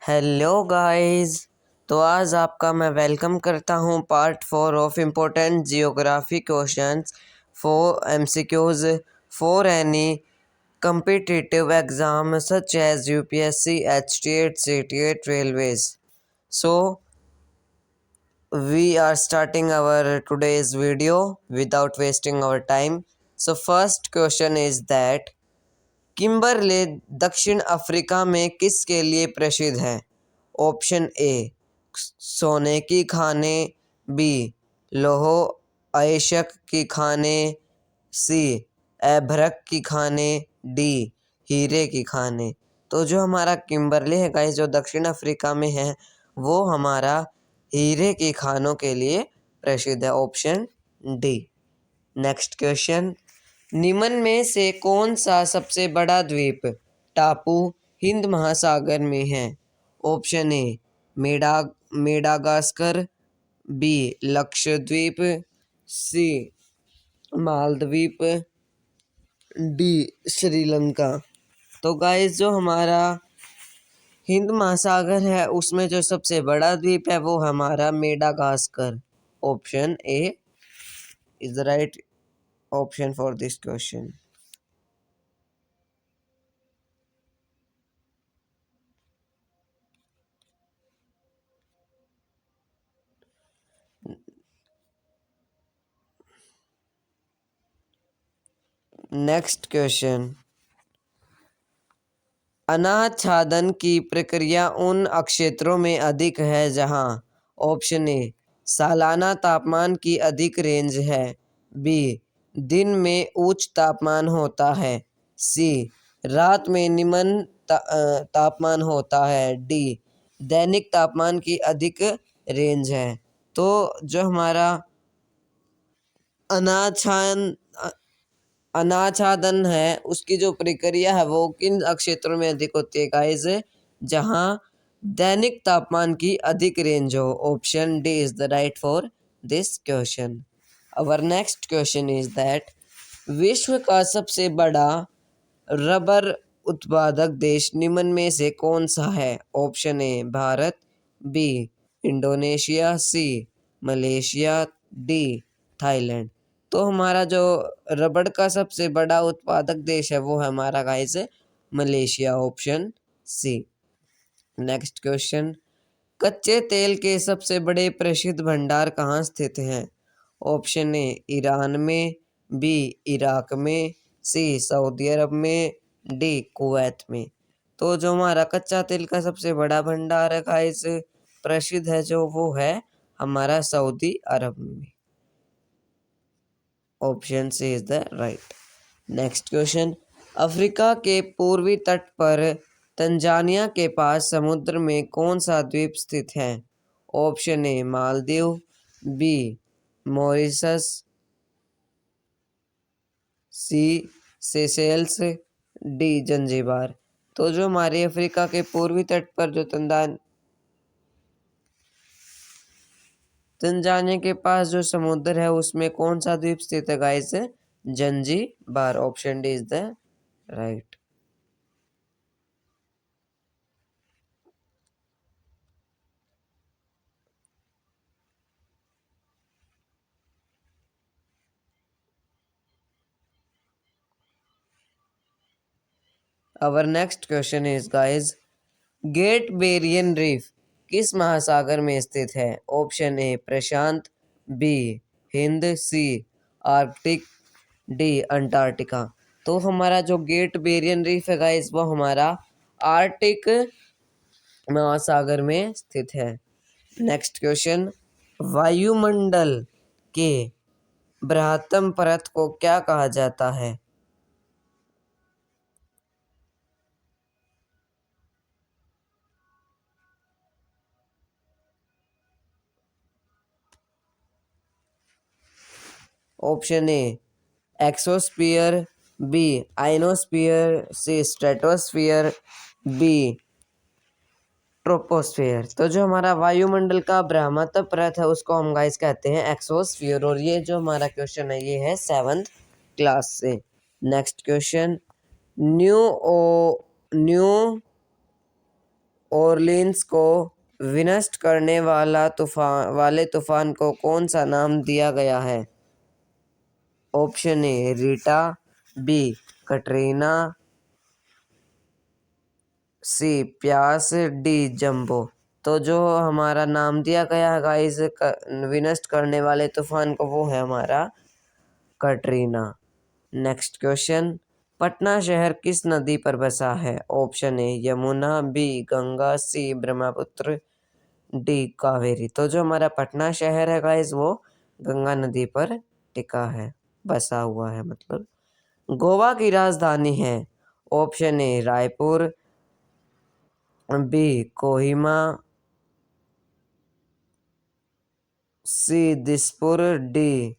Hello guys. तो आज आपका मैं वेलकम करता हूं part 4 of important geography questions for MCQs for any competitive exam such as UPSC, HT8, CT8, Railways. So we are starting our today's video without wasting our time. So first question is that Kimberley दक्षिण Africa में किसके लिए प्रसिद्ध है? Option ए सोने की खानें, B लौह अयस्क की खानें, सी ऐभ्रक की खानें, डी हीरे की खानें। तो जो हमारा किम्बरले है गाइस, जो दक्षिण अफ्रीका में है, वो हमारा हीरे की खानों के लिए प्रसिद्ध है। Option D. नेक्स्ट क्वेश्चन, निम्न में से कौन सा सबसे बड़ा द्वीप टापू हिंद महासागर में है? Option A Madagascar, B Lakshadweep, C Maldives, D Sri Lanka. तो गाइस, जो हमारा हिंद महासागर है उसमें जो सबसे बड़ा द्वीप है वो हमारा Madagascar. Option A is the right option for this question. Next question, अनाच्छादन की प्रक्रिया उन क्षेत्रों में अधिक है जहां ऑप्शन ए सालाना तापमान की अधिक रेंज है, बी दिन में उच्च तापमान होता है, सी रात में निम्न तापमान होता है, डी दैनिक तापमान की अधिक रेंज है। तो जो हमारा अनाच्छादन है उसकी जो प्रक्रिया है वो किन क्षेत्रों में अधिक होती है गाइस? जहां दैनिक तापमान की अधिक रेंज हो। Option D is the right for this question. Our next question is that विश्व का सबसे बड़ा रबर उत्पादक देश निम्न में से कौन सा है? Option A Bharat, B Indonesia, C Malaysia, D Thailand. तो हमारा जो रबड़ का सबसे बड़ा उत्पादक देश है वो है हमारा guys Malaysia. Option C. Next question, कच्चे तेल के सबसे बड़े प्रसिद्ध भंडार कहाँ स्थित हैं? ऑप्शन ए ईरान में, बी इराक में, सी सऊदी अरब में, डी कुवैत में। तो जो हमारा कच्चा तेल का सबसे बड़ा भंडार है गाइस प्रसिद्ध है जो वो है हमारा सऊदी अरब में। Option C is the right. Next question, Africa के पूर्वी तट पर तंजानिया के पास समुद्र में कौन सा द्वीप स्थित है? Option A Maldives, B Mauritius, C Seychelles, D Zanzibar. तो जो हमारे अफ्रीका के पूर्वी तट पर जो तंजानिया के पास जो समुद्र है उसमें कौन सा द्वीप स्थित है guys? Zanzibar. Option D is the right. Our next question is guys, great barrier reef किस महासागर में स्थित है? ऑप्शन ए प्रशांत, B Hind, C Arctic, D Antarctica. तो हमारा जो ग्रेट बैरियर रीफ है गाइस वो हमारा आर्कटिक महासागर में स्थित है। नेक्स्ट क्वेश्चन, वायुमंडल के बृहत्तम परत को क्या कहा जाता है? Option A exosphere, B ionosphere, C stratosphere, B troposphere. तो जो हमारा वायुमंडल का बृहत्तम परत है उसको हम गाइस कहते हैं एक्सोस्फीयर। और ये जो हमारा क्वेश्चन है ये है 7th क्लास से। नेक्स्ट क्वेश्चन, न्यू ओरलीन्स को विनष्ट करने वाले तूफान को कौन सा नाम दिया गया है? Option A Rita, B Katrina, C प्यास, डी जंबो। तो जो हमारा नाम दिया गया है गाइस विनष्ट करने वाले तूफान को, वो है हमारा कटरीना। नेक्स्ट क्वेश्चन, पटना शहर किस नदी पर बसा है? Option A Yamuna, B Ganga, C Brahmaputra, D Kaveri. तो जो हमारा पटना शहर है गाइस वो गंगा नदी पर टिका है, बसा हुआ है मतलब। गोवा की राजधानी है? Option A Raipur, B Kohima, C Dispur, D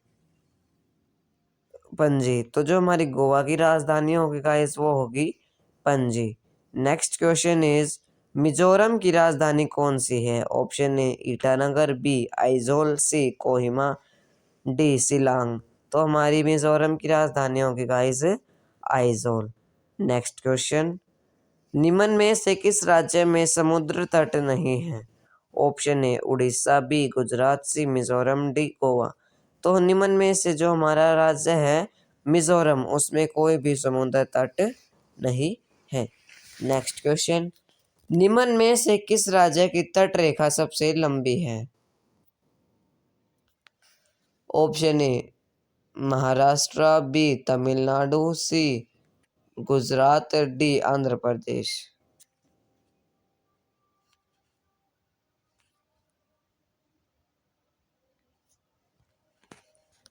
Panaji. तो जो हमारी गोवा की राजधानी होगी गाइस वो होगी Panaji. Next question is Mizoram की राजधानी कौन सी है? Option A Itanagar, B Aizawl, C Kohima, D Shillong. तो हमारी मिजोरम की राजधानी होगी गाइस आइजोल। नेक्स्ट क्वेश्चन, निम्न में से किस राज्य में समुद्र तट नहीं है? Option A Orissa, B Gujarat, C Mizoram, D Goa. तो निम्न में से जो हमारा राज्य है मिजोरम, उसमें कोई भी समुद्र तट नहीं है। नेक्स्ट क्वेश्चन, निम्न में से किस राज्य की तट रेखा सबसे लंबी है? Option A Maharashtra, B Tamil Nadu, C Gujarat, D Andhra Pradesh.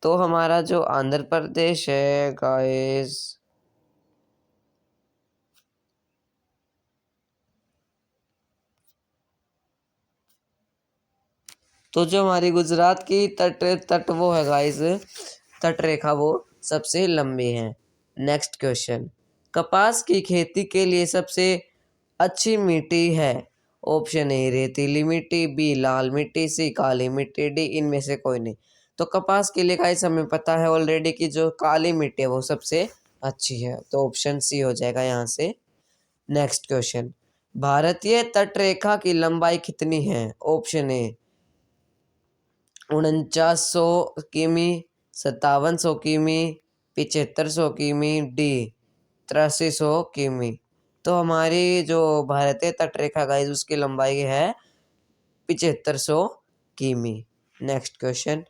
तो हमारा जो आंध्र प्रदेश है गाइस, तो जो हमारी गुजरात की तट तट वो है गाइस, तट रेखा वो सबसे लंबी है। नेक्स्ट क्वेश्चन, कपास की खेती के लिए सबसे अच्छी मिट्टी है? ऑप्शन ए रेतीली मिट्टी, बी लाल मिट्टी, सी काली मिट्टी, डी इनमें से कोई नहीं। तो कपास के लिए गाइस हमें पता है ऑलरेडी कि जो काली मिट्टी है वो सबसे अच्छी है, तो ऑप्शन सी हो जाएगा यहाँ से। नेक्स्ट क्वेश्चन, भारतीय तट रेखा की लंबाई कितनी है? ऑप्शन ए 4900 किमी, 5700 किमी, 7500 किमी, डी 8300 किमी। तो हमारी जो भारतीय तट रेखा गाइस उसकी लंबाई है 7500 किमी। नेक्स्ट क्वेश्चन,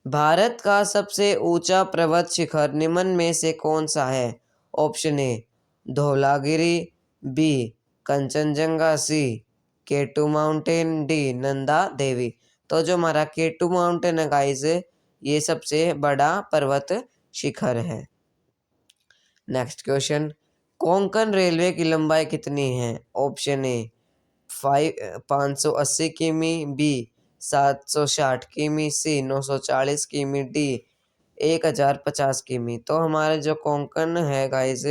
भारत का सबसे ऊंचा पर्वत शिखर निम्न में से कौन सा है? Option A Dhaulagiri, B Kanchenjunga, C K two mountain, D Nanda Devi. तो जो हमारा केटू माउंटेन है गाइस ये सबसे बड़ा पर्वत शिखर है। नेक्स्ट क्वेश्चन, कोंकण रेलवे की लंबाई कितनी है? ऑप्शन ए 580 किमी, बी 760 किमी, सी 940 किमी, डी 1050 किमी। तो हमारे जो कोंकण है गाइस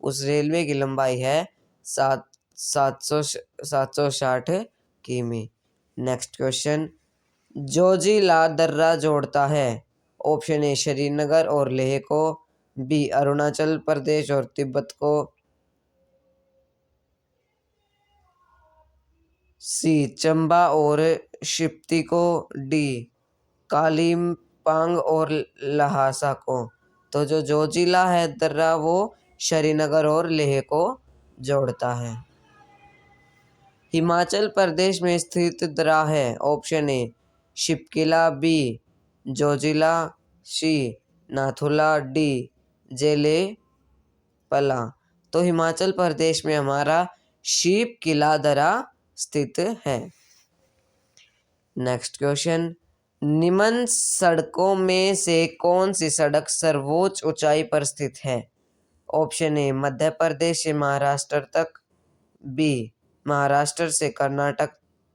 उस रेलवे की लंबाई है 760 किमी। नेक्स्ट क्वेश्चन, जोजिला दर्रा जोड़ता है? ऑप्शन ए श्रीनगर और लेह को, बी अरुणाचल प्रदेश और तिब्बत को, सी चंबा और शिप्ती को, डी कालिम्पोंग और लहासा को। तो जो जोजिला है दर्रा वो श्रीनगर और लेह को जोड़ता है। हिमाचल प्रदेश में स्थित दर्रा है? Option A Shipki La, B Zoji La, C Nathu La, D Jelep La. तो हिमाचल प्रदेश में हमारा शीप किला दर्रा स्थित है। नेक्स्ट क्वेश्चन, निम्न सड़कों में से कौन सी सड़क सर्वोच्च ऊंचाई पर स्थित है? ऑप्शन ए मध्य प्रदेश से महाराष्ट्र तक, बी महाराष्ट्र से कर्नाटक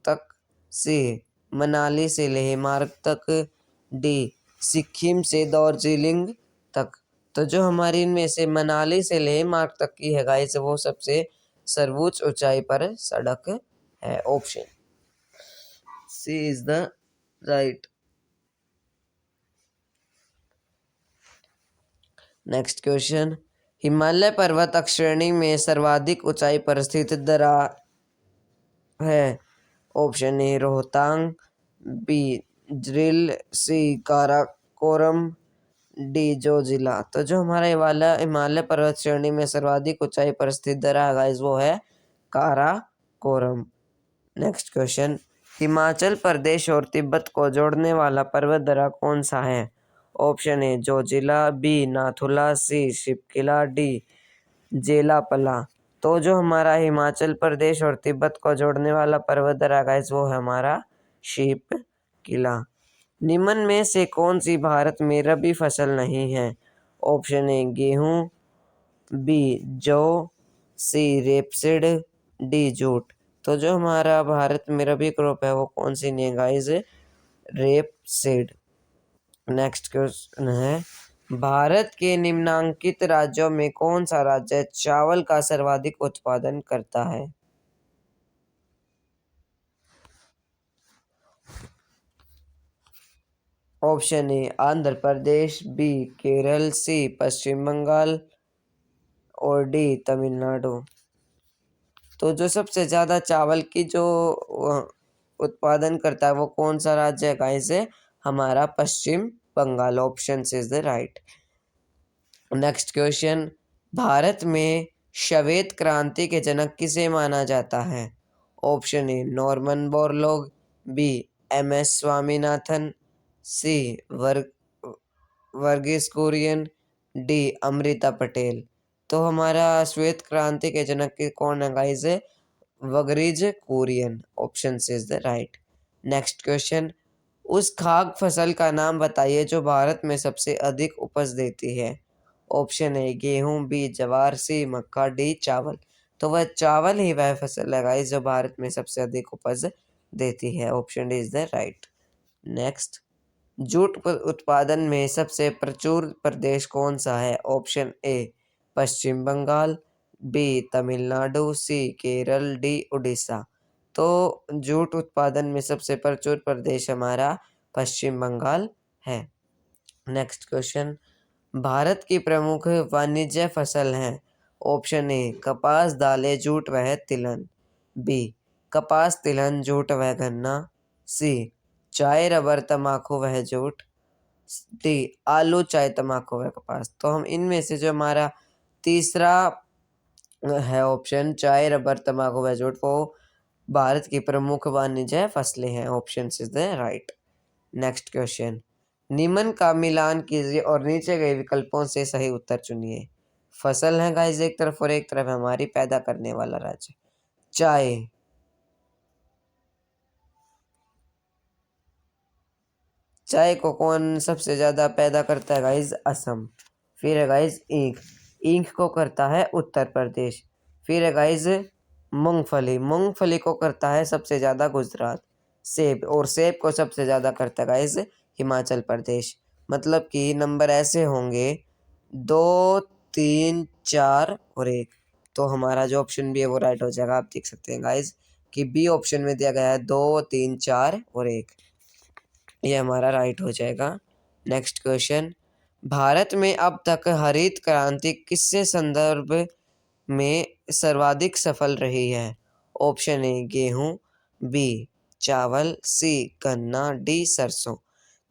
तक, सी मनाली से लेह मार्ग तक, डी सिक्किम से दार्जिलिंग तक। तो जो हमारी इनमें से मनाली से लेह मार्ग तक की है गाइस वो सबसे सर्वोच्च ऊंचाई पर सड़क है। Option C is the right. Next question, Himalaya पर्वत श्रेणी में सर्वाधिक ऊंचाई पर स्थित दर्रा है? ऑप्शन ए रोहतांग, बी ड्रिल, सी काराकोरम, डी जोजिला। तो जो हमारा हिमालय हिमालय पर्वत श्रेणी में सर्वाधिक ऊंचाई पर स्थित दर्रा गाइस वो है काराकोरम। नेक्स्ट क्वेश्चन, हिमाचल प्रदेश और तिब्बत को जोड़ने वाला पर्वत दर्रा कौन सा है? Option A Zojila, B Nathula, C Shipkila, D Jelepla. तो जो हमारा हिमाचल प्रदेश और तिब्बत को जोड़ने वाला पर्वत दर्रा गाइस वो है हमारा शिप किला। निम्न में से कौन सी भारत में रबी फसल नहीं है? ऑप्शन ए गेहूं, बी जौ, सी रेपसीड, डी जूट। तो जो हमारा भारत में रबी क्रॉप है वो कौन सी नहीं है गाइस? रेपसीड। नेक्स्ट क्वेश्चन है, भारत के निम्नांकित राज्यों में कौन सा राज्य चावल का सर्वाधिक उत्पादन करता है? Option A Andhra Pradesh, B Kerala, C Paschim Bangal और डी तमिलनाडु। तो जो सबसे ज़्यादा चावल की जो उत्पादन करता है वो कौन सा राज्य है गाइस? हमारा Paschim Bangal. Option is the right. Next question, Bharat में श्वेत क्रांति के जनक किसे माना जाता है? Option A Norman Borlaug, B M S. Swaminathan, C Verghese Kurien, D Amrita Patel. तो हमारा श्वेत क्रांति के जनक के कौन है guys? Verghese Kurien. Option is the right. Next question, उस खाद्य फसल का नाम बताइए जो भारत में सबसे अधिक उपज देती है। ऑप्शन ए गेहूं, बी ज्वार, सी मक्का, डी चावल। तो वह चावल ही वह फसल है गाइस जो भारत में सबसे अधिक उपज देती है। Option D is the right. Next, jute उत्पादन में सबसे प्रचुर प्रदेश कौन सा है? Option A Paschim Bangal, B Tamil Nadu, C Kerala, D Orissa. तो जूट उत्पादन में सबसे प्रचुर प्रदेश हमारा पश्चिम बंगाल है। नेक्स्ट क्वेश्चन, भारत की प्रमुख वाणिज्य फसल है। ऑप्शन ए कपास, दालें, जूट व तिलहन, बी कपास, तिलहन, जूट व गन्ना, सी चाय, रबर, तंबाकू वह जूट, डी आलू, चाय, तंबाकू व कपास। तो हम इनमें से जो हमारा तीसरा है ऑप्शन चाय, रबर, तंबाकू व जूट वो भारत की प्रमुख वाणिज्य फसलें हैं। Option is the right. Next question, निम्न का मिलान कीजिए और नीचे गए विकल्पों से सही उत्तर चुनिए। फसल है गाइस एक तरफ और एक तरफ हमारी पैदा करने वाला राज्य। चाय, चाय को कौन सबसे ज्यादा पैदा करता है गाइस? असम। फिर है गाइस ईख, ईख को करता है उत्तर प्रदेश। फिर है गाइस मूंगफली, मूंगफली को करता है सबसे ज्यादा गुजरात। सेब, और सेब को सबसे ज्यादा करता है गाइस हिमाचल प्रदेश। मतलब कि नंबर ऐसे होंगे 2, 3, 4 और 1। तो हमारा जो ऑप्शन भी है वो राइट हो जाएगा। आप देख सकते हैं गाइस कि बी ऑप्शन में दिया गया है 2, 3, 4 और 1। ये हमारा राइट हो जाएगा। नेक्स्ट क्वेश्चन, भारत में अब तक हरित क्रांति किससे संदर्भ में सर्वाधिक सफल रही है? ऑप्शन ए गेहूं, बी चावल, सी गन्ना, डी सरसों।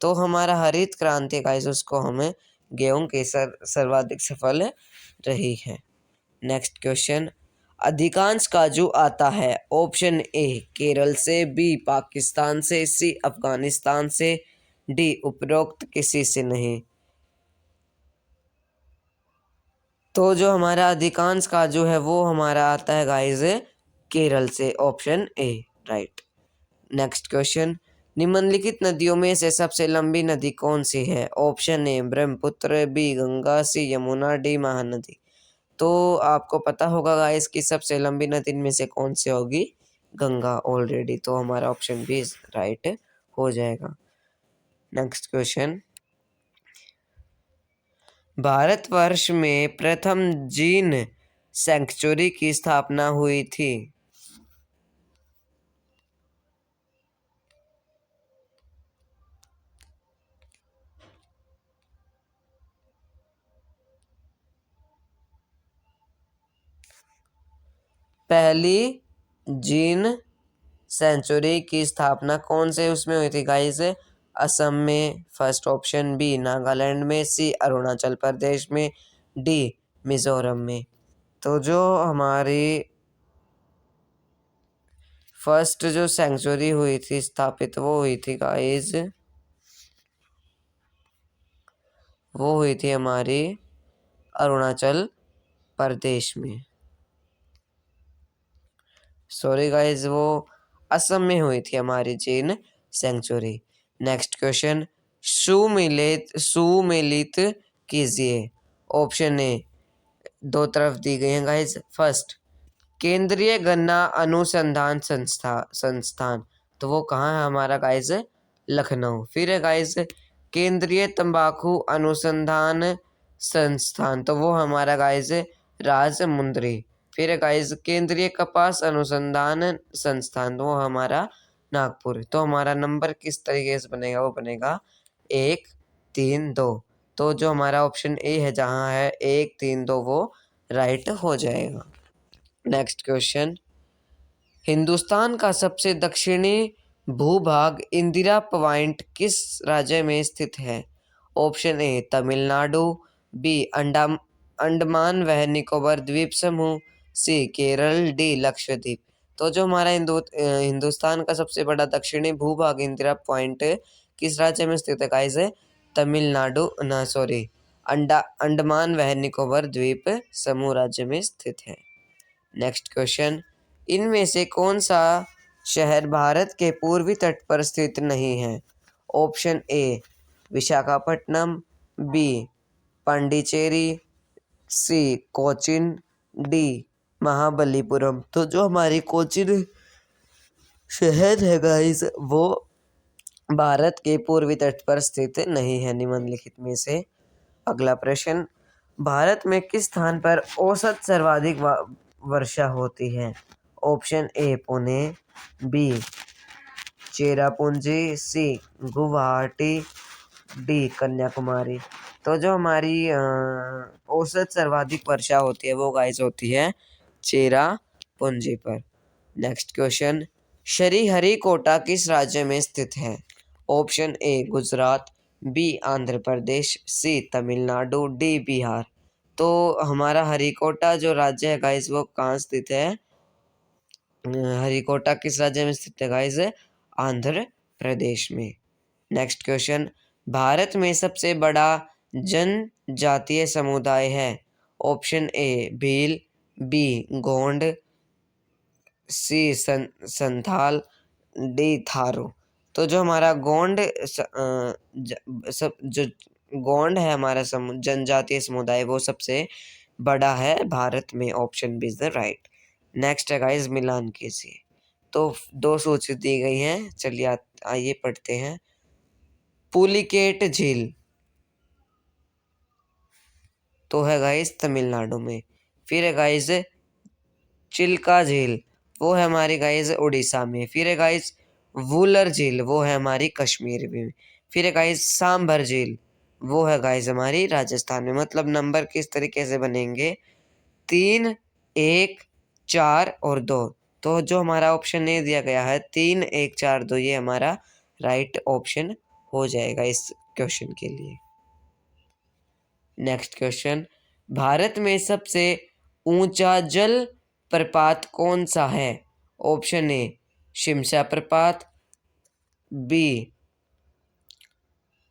तो हमारा हरित क्रांति गाइस उसको हमें गेहूं के सर्वाधिक सफल रही है। नेक्स्ट क्वेश्चन, अधिकांश काजू आता है। ऑप्शन ए केरल से, बी पाकिस्तान से, सी अफगानिस्तान से, डी उपरोक्त किसी से नहीं। तो जो हमारा अधिकांश काजू है वो हमारा आता है गाइस केरल से। Option A right. Next question, निम्नलिखित नदियों में से सबसे लंबी नदी कौन सी है? Option A Brahmaputra, B Ganga, C Yamuna, D Mahanadi. तो आपको पता होगा गाइस कि सबसे लंबी नदी इनमें से कौन सी होगी? गंगा ऑलरेडी। तो हमारा ऑप्शन बी राइट हो जाएगा। नेक्स्ट क्वेश्चन, भारतवर्ष में प्रथम जीन सेंचुरी की स्थापना हुई थी। पहली जीन सेंचुरी की स्थापना कौन से उसमें हुई थी गाइस? असम में, फर्स्ट ऑप्शन। बी नागालैंड में, सी अरुणाचल प्रदेश में, डी मिजोरम में। तो जो हमारी फर्स्ट जो सेंचुरी हुई थी स्थापित, वो हुई थी गाइस, वो हुई थी हमारी अरुणाचल प्रदेश में। सॉरी गाइस, वो असम में हुई थी हमारी चीन सेंचुरी। नेक्स्ट क्वेश्चन, सुमेलित कीजिए। ऑप्शन ए, दो तरफ दी गई हैं गाइस। फर्स्ट, केंद्रीय गन्ना अनुसंधान संस्थान, तो वो कहाँ है हमारा गाइस? लखनऊ। फिर है गाइस केंद्रीय तंबाकू अनुसंधान संस्थान, तो वो हमारा गाइस राजमुंदरी। फिर है गाइस केंद्रीय कपास अनुसंधान संस्थान, तो वो हमारा नागपुर। तो हमारा नंबर किस तरीके से बनेगा? वो बनेगा 1, 3, 2। तो जो हमारा ऑप्शन ए है, जहाँ है 1, 3, 2, वो राइट हो जाएगा। नेक्स्ट क्वेश्चन, हिंदुस्तान का सबसे दक्षिणी भूभाग इंदिरा पॉइंट किस राज्य में स्थित है? Option A Tamil Nadu, B Andaman व निकोबार द्वीप समूह, सी केरल, डी लक्षद्वीप। तो जो हमारा हिंदुस्तान का सबसे बड़ा दक्षिणी भूभाग इंदिरा पॉइंट किस राज्य में स्थित है गाइस? तमिलनाडु, ना सॉरी, अंडमान व निकोबार द्वीप समूह राज्य में स्थित है। नेक्स्ट क्वेश्चन, इनमें से कौन सा शहर भारत के पूर्वी तट पर स्थित नहीं है? Option A Visakhapatnam, B Pondicherry, C Cochin, D Mahabalipuram. तो जो हमारी कोचिन शहर है गाइस, वो भारत के पूर्वी तट पर स्थित नहीं है निम्नलिखित में से। अगला प्रश्न, भारत में किस स्थान पर औसत सर्वाधिक वर्षा होती है? Option A Pune, B Cherrapunji, C Guwahati, D Kanyakumari. तो जो हमारी औसत सर्वाधिक वर्षा होती है, वो गाइस होती है चेरापूंजी पर। नेक्स्ट क्वेश्चन, श्रीहरिकोटा किस राज्य में स्थित है? Option A Gujarat, B Andhra Pradesh, C Tamil Nadu, D Bihar. तो हमारा हरिकोटा जो राज्य है गाइस, वो कहाँ स्थित है? हरिकोटा किस राज्य में स्थित है गाइस? आंध्र प्रदेश में। नेक्स्ट क्वेश्चन, भारत में सबसे बड़ा जनजातीय समुदाय है? Option A Bhil, B Gond, C Santhal, D Tharu. तो जो हमारा गोंड जो गोंड है हमारा जनजातीय समुदाय, वो सबसे बड़ा है भारत में। Option B is the right. Next है गाइस मिलान कीजिए। तो दो सूची दी गई हैं, चलिए आइए पढ़ते हैं। पुलिकेट झील तो है गाइस तमिलनाडु में। फिर है गाइस चिल्का झील, वो है हमारी गाइस उड़ीसा में। फिर है गाइस वुलर झील, वो है हमारी कश्मीर में। फिर है गाइस सांभर झील, वो है गाइस हमारी राजस्थान में। मतलब नंबर किस तरीके से बनेंगे? 3, 1, 4 और 2। तो जो हमारा ऑप्शन ए दिया गया है 3, 1, 4, 2, ये हमारा राइट ऑप्शन हो जाएगा इस क्वेश्चन के लिए। नेक्स्ट क्वेश्चन, भारत में सबसे ऊंचा जल प्रपात कौन सा है? ऑप्शन ए शिमशा प्रपात, बी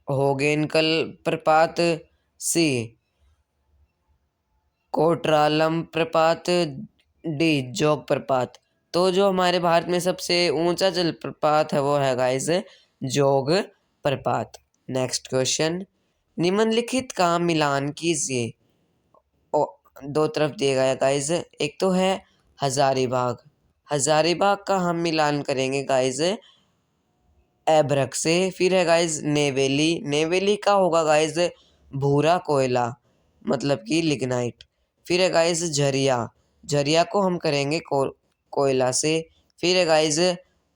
होगेनकल प्रपात, सी कोटरालम प्रपात, डी जोग प्रपात। तो जो हमारे भारत में सबसे ऊंचा जलप्रपात है, वो है गाइस जोग प्रपात। नेक्स्ट क्वेश्चन, निम्नलिखित का मिलान कीजिए। दो तरफ दिए गया गाइस, एक तो है हजारीबाग। हजारीबाग का हम मिलान करेंगे गाइस एब्रक से। फिर है गाइस नेवेली, नेवेली का होगा गाइस भूरा कोयला, मतलब कि लिग्नाइट। फिर है गाइस झरिया, झरिया को हम करेंगे कोयला से। फिर है गाइस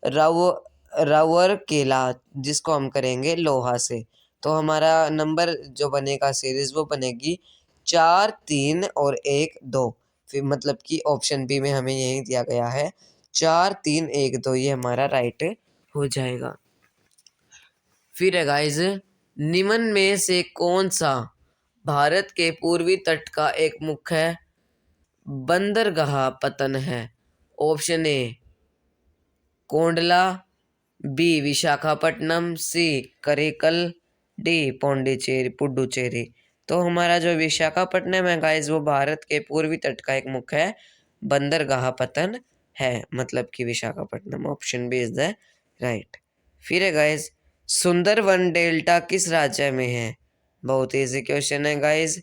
रावर केला, जिसको हम करेंगे लोहा से। तो हमारा नंबर जो बनेगा सीरीज, वो बनेगी 4, 3 और 1, 2। फिर मतलब कि ऑप्शन बी में हमें यही दिया गया है 4 3 1 2 ये हमारा राइट हो जाएगा। फिर है गाइस, निम्न में से कौन सा भारत के पूर्वी तट का एक मुख्य बंदरगाह पतन है? Option A Kandla, B Visakhapatnam, C Karaikal, D Pondicherry Puducherry. तो हमारा जो विशाखापट्टनम है गाइस वो भारत के पूर्वी तट का एक मुख्य बंदरगाह पतन है, मतलब कि Visakhapatnam. Option B is the right. फिर है गाइस, सुंदरवन डेल्टा किस राज्य में है? बहुत इजी क्वेश्चन है गाइस।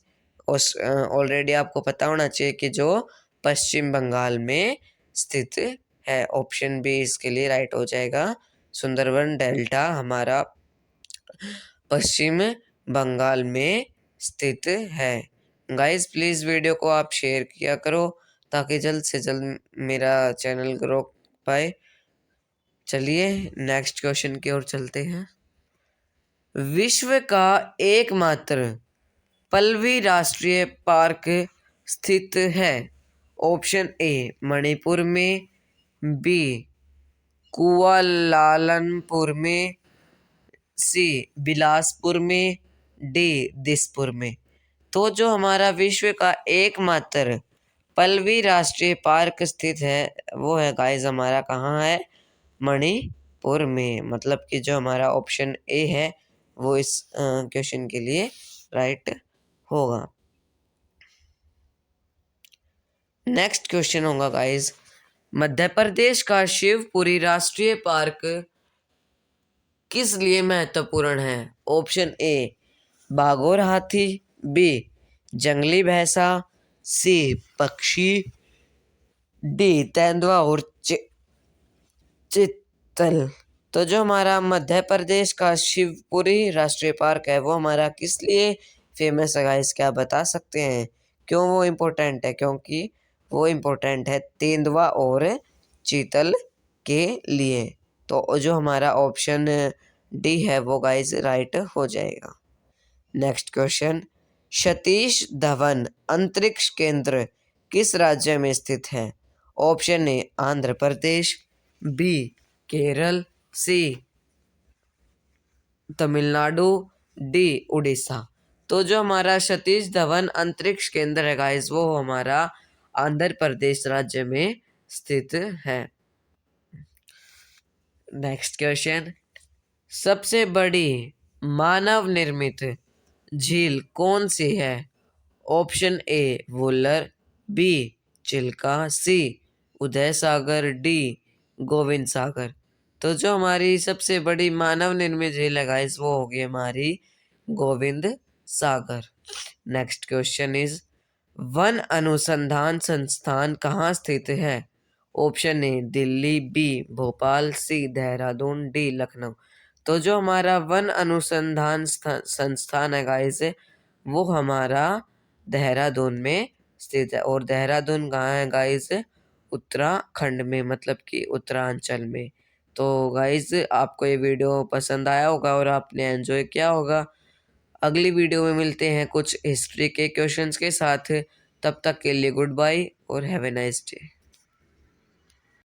ऑलरेडी आपको पता होना चाहिए कि जो पश्चिम बंगाल में स्थित है। ऑप्शन बी इसके लिए राइट हो जाएगा। सुंदरवन डेल्टा हमारा पश्चिम बंगाल में स्थित है। गाइस प्लीज़ वीडियो को आप शेयर किया करो ताकि जल्द से जल्द मेरा चैनल ग्रो पाए। चलिए नेक्स्ट क्वेश्चन की ओर चलते हैं। विश्व का एकमात्र पल्लवी राष्ट्रीय पार्क स्थित है? ऑप्शन ए मणिपुर में, बी कुआलालंपुर में, सी बिलासपुर में, डी दिसपुर में। तो जो हमारा विश्व का एकमात्र पल्लवी राष्ट्रीय पार्क स्थित है वो है गाइस हमारा कहाँ है? मणिपुर में। मतलब कि जो हमारा ऑप्शन ए है वो इस क्वेश्चन के लिए राइट होगा। नेक्स्ट क्वेश्चन होगा गाइस, मध्य प्रदेश का शिवपुरी राष्ट्रीय पार्क किस लिए महत्वपूर्ण है? ऑप्शन ए बाघ हाथी, बी जंगली भैंसा, सी पक्षी, डी तेंदुआ और चित्तल। तो जो हमारा मध्य प्रदेश का शिवपुरी राष्ट्रीय पार्क है वो हमारा किस लिए फेमस है गाइस? क्या बता सकते हैं क्यों वो इम्पोर्टेंट है? क्योंकि वो इम्पोर्टेंट है तेंदुआ और चीतल के लिए। तो जो हमारा ऑप्शन डी है वो गाइस राइट हो जाएगा। नेक्स्ट क्वेश्चन, सतीश धवन अंतरिक्ष केंद्र किस राज्य में स्थित है? Option A Andhra Pradesh, B Kerala, C Tamil Nadu, D Orissa. तो जो हमारा सतीश धवन अंतरिक्ष केंद्र है गाइस वो हमारा आंध्र प्रदेश राज्य में स्थित है। नेक्स्ट क्वेश्चन, सबसे बड़ी मानव निर्मित झील कौन सी है? Option A Wular, B Chilka, C Uday Sagar, D Gobind Sagar. तो जो हमारी सबसे बड़ी मानव निर्मित झील है गाइस वो होगी हमारी Govind Sagar. Next question is, वन अनुसंधान संस्थान कहाँ स्थित है? Option A Delhi, B Bhopal, C Dehradun, D Lucknow. तो जो हमारा वन अनुसंधान संस्थान है गाइस वो हमारा देहरादून में स्थित है। और देहरादून कहाँ है गाइस? उत्तराखंड में, मतलब कि उत्तरांचल में। तो गाइस आपको ये वीडियो पसंद आया होगा और आपने एंजॉय किया होगा। अगली वीडियो में मिलते हैं कुछ हिस्ट्री के क्वेश्चंस के साथ। तब तक के लिए गुड बाय और हैव ए नाइस डे।